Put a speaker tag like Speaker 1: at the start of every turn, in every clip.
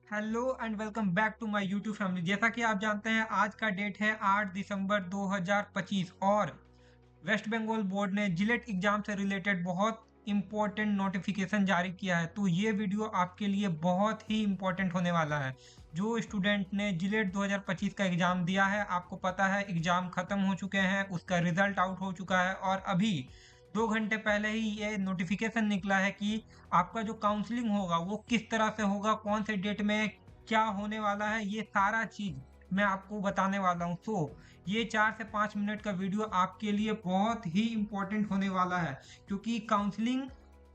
Speaker 1: Hello and welcome back to my YouTube family. जैसा कि आप जानते हैं आज का डेट है 8 दिसंबर 2025 और वेस्ट बंगाल बोर्ड ने जिलेट एग्जाम से रिलेटेड बहुत इंपॉर्टेंट नोटिफिकेशन जारी किया है। तो ये वीडियो आपके लिए बहुत ही इंपॉर्टेंट होने वाला है। जो स्टूडेंट ने जिलेट 2025 का एग्जाम दिया है, आपको पता है एग्जाम खत्म हो चुके हैं, उसका रिजल्ट आउट हो चुका है और अभी 2 घंटे पहले ही ये नोटिफिकेशन निकला है कि आपका जो काउंसलिंग होगा वो किस तरह से होगा, कौन से डेट में क्या होने वाला है, ये सारा चीज मैं आपको बताने वाला हूँ। तो ये 4 से 5 मिनट का वीडियो आपके लिए बहुत ही इम्पोर्टेंट होने वाला है, क्योंकि काउंसलिंग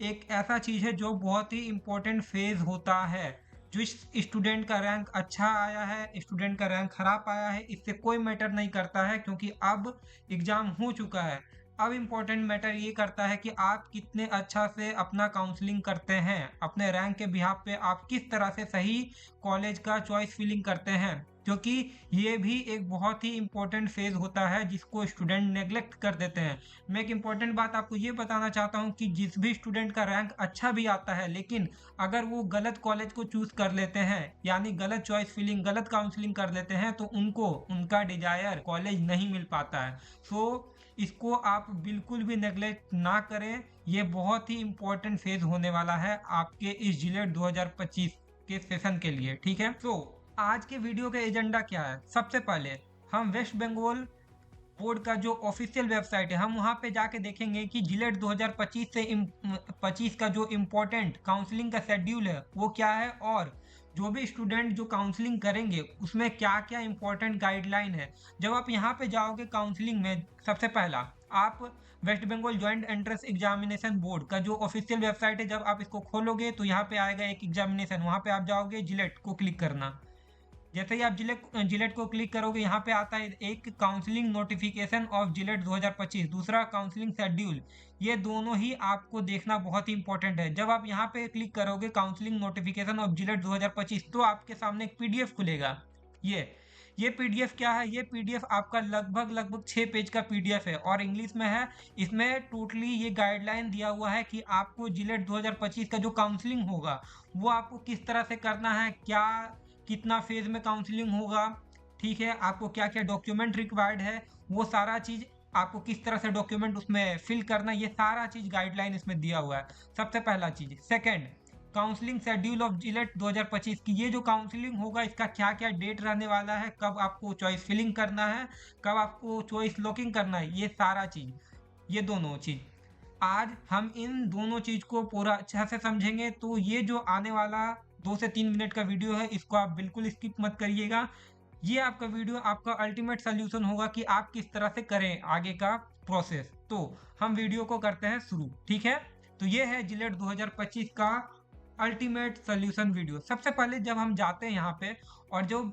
Speaker 1: एक ऐसा चीज है जो बहुत ही इम्पोर्टेंट फेज होता है। जो स्टूडेंट का रैंक अच्छा आया है, स्टूडेंट का रैंक खराब आया है, इससे कोई मैटर नहीं करता है, क्योंकि अब एग्जाम हो चुका है। अब इम्पोर्टेंट मैटर ये करता है कि आप कितने अच्छा से अपना काउंसलिंग करते हैं, अपने रैंक के बिहाफ पे आप किस तरह से सही कॉलेज का चॉइस फिलिंग करते हैं, क्योंकि ये भी एक बहुत ही इम्पोर्टेंट फेज होता है जिसको स्टूडेंट नेग्लेक्ट कर देते हैं। मैं एक इम्पोर्टेंट बात आपको ये बताना चाहता हूँ कि जिस भी स्टूडेंट का रैंक अच्छा भी आता है, लेकिन अगर वो गलत कॉलेज को चूज कर लेते हैं, यानी गलत चॉइस फिलिंग, गलत काउंसलिंग कर लेते हैं, तो उनको उनका डिजायर कॉलेज नहीं मिल पाता है। सो इसको आप बिल्कुल भी नेग्लेक्ट ना करें। ये बहुत ही इम्पोर्टेंट फेज होने वाला है आपके इस जिलेट 2025 के सेशन के लिए, ठीक है। तो आज के वीडियो का एजेंडा क्या है? सबसे पहले हम वेस्ट बंगाल बोर्ड का जो ऑफिशियल वेबसाइट है, हम वहां पे जाके देखेंगे कि जिलेट 2025 से 25 का जो इम्पोर्टेंट काउंसलिंग का शेड्यूल है वो क्या है, और जो भी स्टूडेंट जो काउंसलिंग करेंगे उसमें क्या क्या इम्पोर्टेंट गाइडलाइन है। जब आप यहाँ पे जाओगे काउंसलिंग में, सबसे पहला आप West Bengal joint entrance examination board का जो ऑफिशियल वेबसाइट है, जब आप इसको खोलोगे तो यहाँ पे आएगा एक एग्जामिनेशन, वहाँ पे आप जाओगे, जिलेट को क्लिक करना। जैसे ही आप जिलेट को क्लिक करोगे, यहाँ पे आता है एक काउंसलिंग नोटिफिकेशन ऑफ जिलेट 2025, दूसरा काउंसलिंग शेड्यूल। ये दोनों ही आपको देखना बहुत ही इंपॉर्टेंट है। जब आप यहाँ पे क्लिक करोगे काउंसलिंग नोटिफिकेशन ऑफ जिलेट 2025, तो आपके सामने एक पीडीएफ खुलेगा। ये ये पीडीएफ क्या है? ये पीडीएफ आपका लगभग लगभग 6 पेज का पीडीएफ है और इंग्लिश में है। इसमें टोटली ये गाइडलाइन दिया हुआ है कि आपको जिलेट 2025 का जो काउंसलिंग होगा वो आपको किस तरह से करना है, क्या कितना फेज में काउंसलिंग होगा, ठीक है, आपको क्या क्या डॉक्यूमेंट रिक्वायर्ड है, वो सारा चीज आपको किस तरह से डॉक्यूमेंट उसमें फिल करना, ये सारा चीज गाइडलाइन इसमें दिया हुआ है। सबसे पहला चीज। Second, counselling schedule of Gillette 2025 की ये जो काउंसलिंग होगा इसका क्या क्या डेट रहने वाला है, कब आपको चॉइस फिलिंग करना है, कब आपको चॉइस लॉकिंग करना है, ये सारा चीज, ये दोनों चीज आज हम इन दोनों चीज को पूरा अच्छा से समझेंगे। तो ये जो आने वाला 2 से 3 मिनट का वीडियो है, इसको आप बिल्कुल स्किप मत करिएगा। ये आपका वीडियो आपका अल्टीमेट सोल्यूशन होगा कि आप किस तरह से करें आगे का प्रोसेस। तो हम वीडियो को करते हैं शुरू, ठीक है। तो ये है जिलेट 2025 का अल्टीमेट सोल्यूशन वीडियो। सबसे पहले जब हम जाते हैं यहाँ पे और जो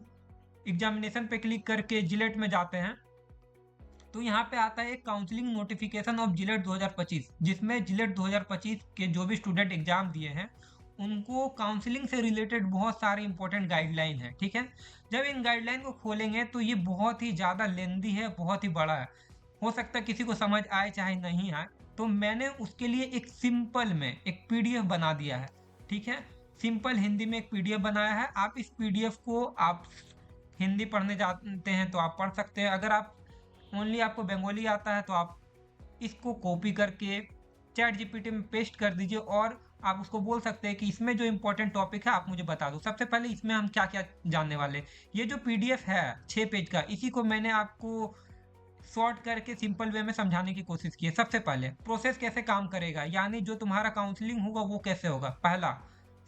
Speaker 1: एग्जामिनेशन पे क्लिक करके जिलेट में जाते हैं, तो यहाँ पे आता है एक काउंसलिंग नोटिफिकेशन ऑफ जिलेट 2025, जिसमें जिलेट 2025 के जो भी स्टूडेंट एग्जाम दिए हैं उनको काउंसलिंग से रिलेटेड बहुत सारे इंपॉर्टेंट गाइडलाइन है, ठीक है। जब इन गाइडलाइन को खोलेंगे तो ये बहुत ही ज़्यादा लेंदी है, बहुत ही बड़ा है, हो सकता है किसी को समझ आए चाहे नहीं आए। तो मैंने उसके लिए एक सिंपल में एक पीडीएफ बना दिया है, ठीक है। सिंपल हिंदी में एक पीडीएफ बनाया है। आप इस पीडीएफ को आप हिंदी पढ़ने जाते हैं तो आप पढ़ सकते हैं। अगर आप ओनली आपको बंगाली आता है तो आप इसको कॉपी करके चैट जीपीटी में पेस्ट कर दीजिए और आप उसको बोल सकते हैं कि इसमें जो इंपॉर्टेंट टॉपिक है आप मुझे बता दो। सबसे पहले इसमें हम क्या क्या जानने वाले, ये जो पीडीएफ है 6 पेज का, इसी को मैंने आपको शॉर्ट करके सिंपल वे में समझाने की कोशिश की है। सबसे पहले प्रोसेस कैसे काम करेगा, यानी जो तुम्हारा काउंसलिंग होगा वो कैसे होगा। पहला,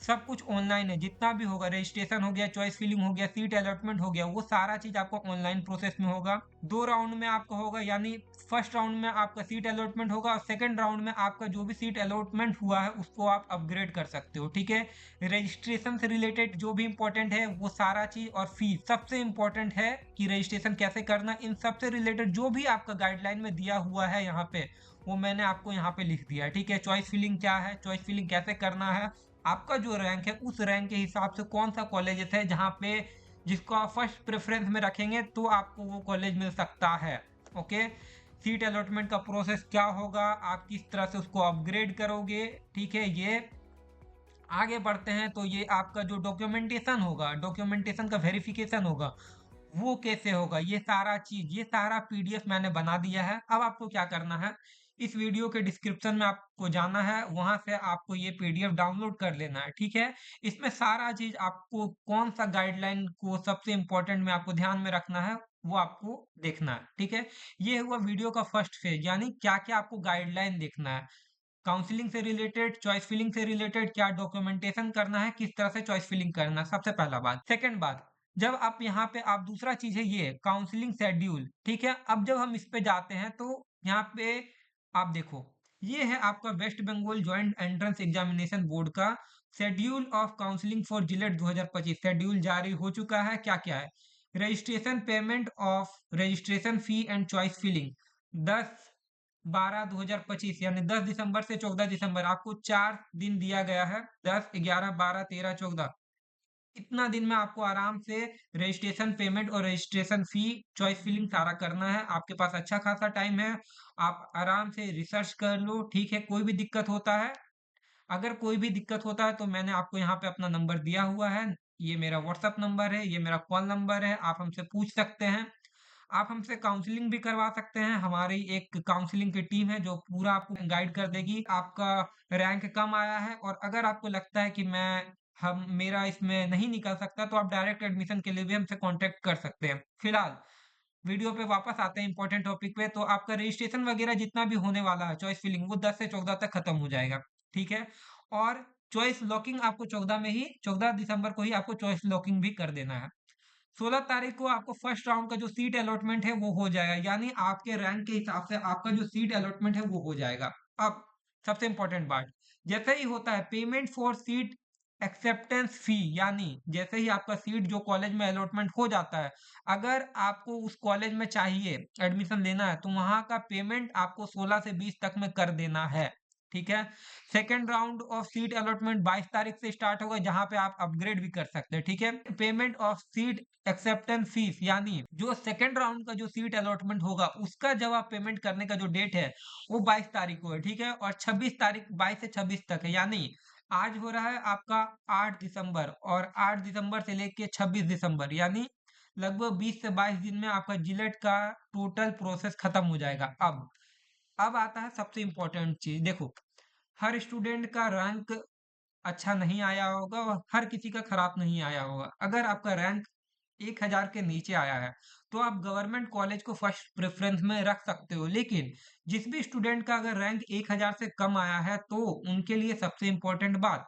Speaker 1: सब कुछ ऑनलाइन है, जितना भी होगा, रजिस्ट्रेशन हो गया, चॉइस फिलिंग हो गया, सीट अलॉटमेंट हो गया, वो सारा चीज आपको ऑनलाइन प्रोसेस में होगा। 2 राउंड में आपका होगा, यानी फर्स्ट राउंड में आपका सीट अलॉटमेंट होगा और सेकंड राउंड में आपका जो भी सीट अलॉटमेंट हुआ है उसको आप अपग्रेड कर सकते हो, ठीक है। रजिस्ट्रेशन से रिलेटेड जो भी इंपॉर्टेंट है वो सारा चीज, और फीस सबसे इंपॉर्टेंट है कि रजिस्ट्रेशन कैसे करना, इन सबसे रिलेटेड जो भी आपका गाइडलाइन में दिया हुआ है यहाँ पे, वो मैंने आपको यहाँ पे लिख दिया है, ठीक है। चॉइस फिलिंग क्या है, चॉइस फिलिंग कैसे करना है, आपका जो रैंक है उस रैंक के हिसाब से कौन सा कॉलेजेस है जहाँ पे जिसको आप फर्स्ट प्रेफरेंस में रखेंगे तो आपको वो कॉलेज मिल सकता है, ओके। सीट अलॉटमेंट का प्रोसेस क्या होगा, आप किस तरह से उसको अपग्रेड करोगे, ठीक है। ये आगे बढ़ते हैं तो ये आपका जो डॉक्यूमेंटेशन होगा, डॉक्यूमेंटेशन का वेरिफिकेशन होगा, वो कैसे होगा, ये सारा चीज, ये सारा पीडीएफ मैंने बना दिया है। अब आपको क्या करना है, इस वीडियो के डिस्क्रिप्शन में आपको जाना है, वहां से आपको ये पीडीएफ डाउनलोड कर लेना है, ठीक है। इसमें सारा चीज आपको कौन सा गाइडलाइन को सबसे इंपॉर्टेंट में आपको ध्यान में रखना है, वो आपको देखना है, ठीक है। ये हुआ वीडियो का फर्स्ट फेज, यानी क्या क्या आपको गाइडलाइन देखना है, काउंसलिंग से रिलेटेड, चॉइस फिलिंग से रिलेटेड, क्या डॉक्यूमेंटेशन करना है, किस तरह से चॉइस फिलिंग करना है, सबसे पहला बात। सेकंड बात, जब आप यहाँ पे, आप दूसरा चीज है ये काउंसलिंग शेड्यूल, ठीक है। अब जब हम इस पे जाते हैं तो यहाँ पे आप देखो, ये है आपका West Bengal joint entrance examination board का schedule of counselling for JELET 2025। Schedule जारी हो चुका है। क्या क्या है, registration payment of registration fee and choice filling 10/12/2025, यानी 10 दिसंबर से 14 दिसंबर, आपको 4 दिन दिया गया है, 10, 11, 12, 13, 14। इतना दिन में आपको आराम से रजिस्ट्रेशन पेमेंट और रजिस्ट्रेशन फी, चॉइस फिलिंग सारा करना है। आपके पास अच्छा खासा टाइम है, आप आराम से रिसर्च कर लो, ठीक है। कोई भी दिक्कत होता है, अगर कोई भी दिक्कत होता है तो मैंने आपको यहाँ पे अपना नंबर दिया हुआ है, ये मेरा व्हाट्सअप नंबर है, ये मेरा कॉल नंबर है, आप हमसे पूछ सकते हैं। आप हमसे काउंसलिंग भी करवा सकते हैं, हमारी एक काउंसलिंग की टीम है जो पूरा आपको गाइड कर देगी। आपका रैंक कम आया है और अगर आपको लगता है कि मैं हम मेरा इसमें नहीं निकल सकता, तो आप डायरेक्ट एडमिशन के लिए भी हमसे कांटेक्ट कर सकते हैं। फिलहाल वीडियो पे वापस आते हैं इंपॉर्टेंट टॉपिक पे। तो आपका रजिस्ट्रेशन वगैरह जितना भी होने वाला है, चॉइस फिलिंग, वो 10 से 14 तक खत्म हो जाएगा, ठीक है। और चॉइस लॉकिंग आपको 14 में ही, 14 दिसंबर को ही आपको चॉइस लॉकिंग भी कर देना है। 16 तारीख को आपको फर्स्ट राउंड का जो सीट अलॉटमेंट है वो हो जाएगा, यानी आपके रैंक के हिसाब से आपका जो सीट अलॉटमेंट है वो हो जाएगा। अब सबसे इंपॉर्टेंट बात, जैसे ही होता है पेमेंट फॉर सीट एक्सेप्टेंस फी, यानी जैसे ही आपका सीट जो कॉलेज में अलॉटमेंट हो जाता है, अगर आपको उस कॉलेज में चाहिए एडमिशन लेना है, तो वहां का पेमेंट आपको 16 से 20 तक में कर देना है, ठीक है। Second round of seat allotment 22 तारीख से स्टार्ट होगा, जहां पे आप अपग्रेड भी कर सकते हैं, ठीक है। Payment of seat acceptance fees, यानी जो सेकेंड राउंड का जो सीट अलॉटमेंट होगा उसका जब आप पेमेंट करने का जो डेट है वो 22 तारीख को है, ठीक है। और 26 तारीख, 22 से 26 तक है, यानी आज हो रहा है आपका 8 दिसंबर, और 8 दिसंबर से लेके 26 दिसंबर, यानी लगभग 20 से 22 दिन में आपका जिलेट का टोटल प्रोसेस खत्म हो जाएगा। अब आता है सबसे इंपॉर्टेंट चीज, देखो, हर स्टूडेंट का रैंक अच्छा नहीं आया होगा और हर किसी का खराब नहीं आया होगा। अगर आपका रैंक 1000 के नीचे आया है, तो आप गवर्नमेंट कॉलेज को फर्स्ट प्रेफरेंस में रख सकते हो। लेकिन जिस भी स्टूडेंट का अगर रैंक 1000 से कम आया है, तो उनके लिए सबसे इम्पोर्टेंट बात,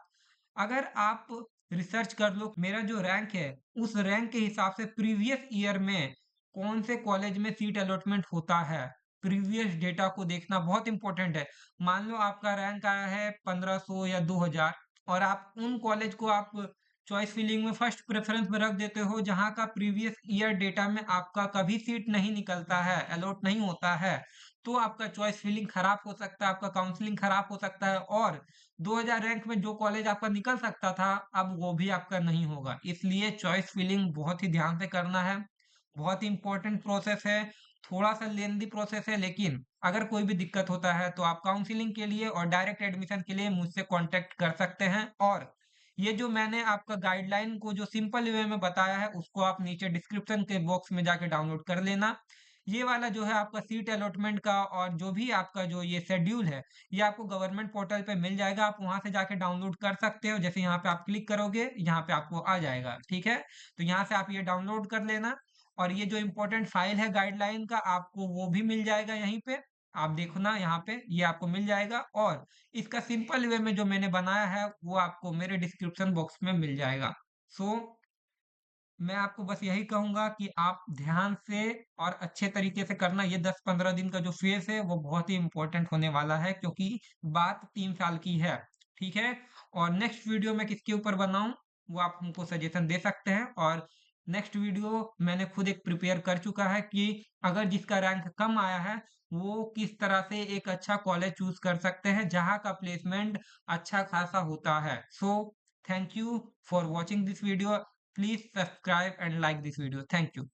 Speaker 1: अगर आप रिसर्च कर लो मेरा जो रैंक है, उस रैंक के हिसाब से प्रीवियस ईयर में कौन से कॉलेज में सीट अलॉटमेंट होता है, प्रीवियस डेटा को देखना बहुत इंपॉर्टेंट है। मान लो आपका रैंक आया है 1500 या 2000, और आप उन कॉलेज को आप चॉइस फिलिंग में फर्स्ट प्रेफरेंस में रख देते हो, जहां का प्रीवियस ईयर डेटा में आपका कभी सीट नहीं निकलता है, अलॉट नहीं होता है, तो आपका चॉइस फिलिंग खराब हो सकता है, आपका काउंसलिंग खराब हो सकता है, और 2000 रैंक में जो कॉलेज आपका निकल सकता था, अब वो भी आपका नहीं होगा। इसलिए चॉइस फिलिंग बहुत ही ध्यान से करना है, बहुत ही इंपॉर्टेंट प्रोसेस है, थोड़ा सा लेंदी प्रोसेस है, लेकिन अगर कोई भी दिक्कत होता है तो आप काउंसलिंग के लिए और डायरेक्ट एडमिशन के लिए मुझसे कांटेक्ट कर सकते हैं। और ये जो मैंने आपका गाइडलाइन को जो सिंपल वे में बताया है, उसको आप नीचे डिस्क्रिप्शन के बॉक्स में जाके डाउनलोड कर लेना। ये वाला जो है आपका सीट अलॉटमेंट का और जो भी आपका जो ये शेड्यूल है, ये आपको गवर्नमेंट पोर्टल पे मिल जाएगा, आप वहां से जाके डाउनलोड कर सकते हो। जैसे यहाँ पे आप क्लिक करोगे, यहाँ पे आपको आ जाएगा, ठीक है। तो यहाँ से आप ये डाउनलोड कर लेना, और ये जो इम्पोर्टेंट फाइल है गाइडलाइन का, आपको वो भी मिल जाएगा यहीं पे। आप देखो ना, यहाँ पे ये आपको मिल जाएगा, और इसका सिंपल वे में जो मैंने बनाया है वो आपको मेरे डिस्क्रिप्शन बॉक्स में मिल जाएगा। सो मैं आपको बस यही कहूंगा कि आप ध्यान से और अच्छे तरीके से करना। ये 10-15 दिन का जो फेस है वो बहुत ही इंपॉर्टेंट होने वाला है, क्योंकि बात 3 साल की है, ठीक है। और नेक्स्ट वीडियो मैं किसके ऊपर बनाऊं, वो आप हमको सजेशन दे सकते हैं। और नेक्स्ट वीडियो मैंने खुद एक प्रिपेयर कर चुका है कि अगर जिसका रैंक कम आया है, वो किस तरह से एक अच्छा कॉलेज चूज कर सकते हैं जहां का प्लेसमेंट अच्छा खासा होता है। So thank you for watching this video. Please subscribe and like this video. Thank you.